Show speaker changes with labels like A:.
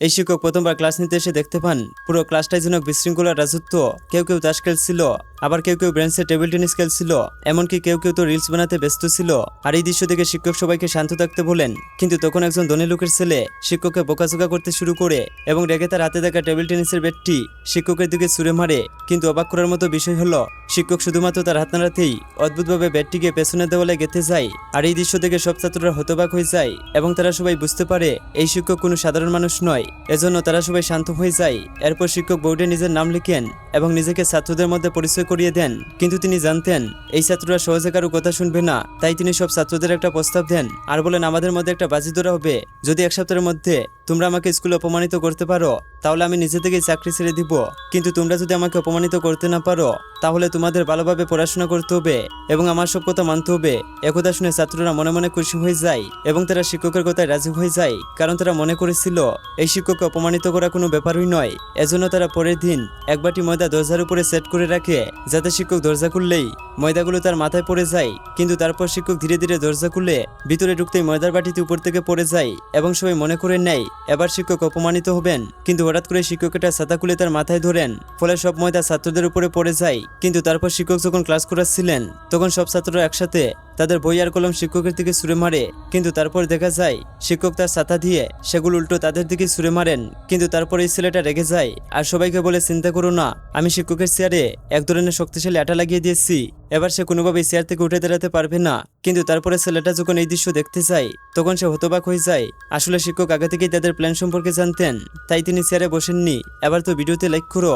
A: এই শিক্ষক প্রথমবার ক্লাস নিতে এসে দেখতে পান পুরো ক্লাসটাই যেন বিশৃঙ্খলার রাজত্ব। কেউ কেউ তাস খেলছিল, আবার কেউ কেউ বেঞ্চে টেবিল টেনিস খেলছিল, এমনকি কেউ কেউ তো রিলস বানাতে ব্যস্ত ছিল। আর এই দৃশ্য দেখে শিক্ষক সবাইকে শান্ত থাকতে বলেন, কিন্তু তখন একজন ধনী লোকের ছেলে শিক্ষককে বোকাচোকা করতে শুরু করে এবং রেগে তার হাতে থাকা টেবিল টেনিসের ব্যাটটি শিক্ষকের দিকে ছুঁড়ে মারে। কিন্তু অবাক করার মতো বিষয় হলো, শিক্ষক শুধুমাত্র তার হাত নাড়াতেই অদ্ভুতভাবে ব্যাটটিকে পেছনের দেওয়ালে গেঁথে যায়। আর এই দৃশ্য দেখে সব ছাত্ররা হতবাক হয়ে যায় এবং তারা সবাই বুঝতে পারে এই শিক্ষক কোনো সাধারণ মানুষ নয়। এজন্য তারা সবাই শান্ত হয়ে যায়। এরপর শিক্ষক বোর্ডে নিজের নাম লিখেন এবং নিজেকে ছাত্রদের মধ্যে পরিচয় করিয়ে দেন। কিন্তু তিনি জানতেন এই ছাত্ররা সহজে কারো কথা শুনবে না, তাই তিনি সব ছাত্রদের একটা প্রস্তাব দেন আর বলেন, আমাদের মধ্যে একটা বাজি ধরা হবে। যদি এক সপ্তাহের মধ্যে তোমরা আমাকে স্কুলে অপমানিত করতে পারো তাহলে আমি নিজে থেকেই চাকরি ছেড়ে দিব, কিন্তু তোমরা যদি আমাকে অপমানিত করতে না পারো তাহলে তোমাদের ভালোভাবে পড়াশোনা করতে হবে এবং আমার সব কথা মানতে হবে। একথা শুনে ছাত্ররা মনে মনে খুশি হয়ে যায় এবং তারা শিক্ষকের কথায় রাজি হয়ে যায়, কারণ তারা মনে করেছিল এই শিক্ষককে অপমানিত করা কোনো ব্যাপারই নয়। এজন্য তারা পরের দিন এক বাটি ময়দা দরজার উপরে সেট করে রাখে, যাতে শিক্ষক দরজা খুললেই ময়দাগুলো তার মাথায় পড়ে যায়। কিন্তু তারপর শিক্ষক ধীরে ধীরে দরজা খুলে ভিতরে ঢুকতেই ময়দার বাটিতে উপর থেকে পড়ে যায় এবং সবাই মনে করে নেয় এবার শিক্ষক অপমানিত হবেন। কিন্তু হঠাৎ করে শিক্ষক একটা ছাতা খুলে তার মাথায় ধরেন, ফলে সব ময়দা ছাত্রদের উপরে পড়ে যায়। কিন্তু তারপর শিক্ষক যখন ক্লাস করাচ্ছিলেন তখন সব ছাত্ররা একসাথে তাদের বই আর কলম শিক্ষকের দিকে ছুঁড়ে মারে। কিন্তু তারপর দেখা যায় শিক্ষক তার ছাতা দিয়ে সেগুলো উল্টো তাদের দিকে ছুঁড়ে মারেন। কিন্তু তারপর এই ছেলেটা রেগে যায় আর সবাইকে বলে, চিন্তা করো না, আমি শিক্ষকের চেয়ারে এক ধরনের শক্তিশালী আঠা লাগিয়ে দিয়েছি, এবার সে কোনোভাবেই চেয়ার থেকে উঠে দাঁড়াতে পারবে না। কিন্তু তারপরে ছেলেটা যখন এই দৃশ্য দেখতে যায় তখন সে হতবাক হয়ে যায়। আসলে শিক্ষক আগে থেকেই তাদের প্ল্যান সম্পর্কে জানতেন, তাই তিনি চেয়ারে বসেননি। এবার তো ভিডিওতে লাইক করো।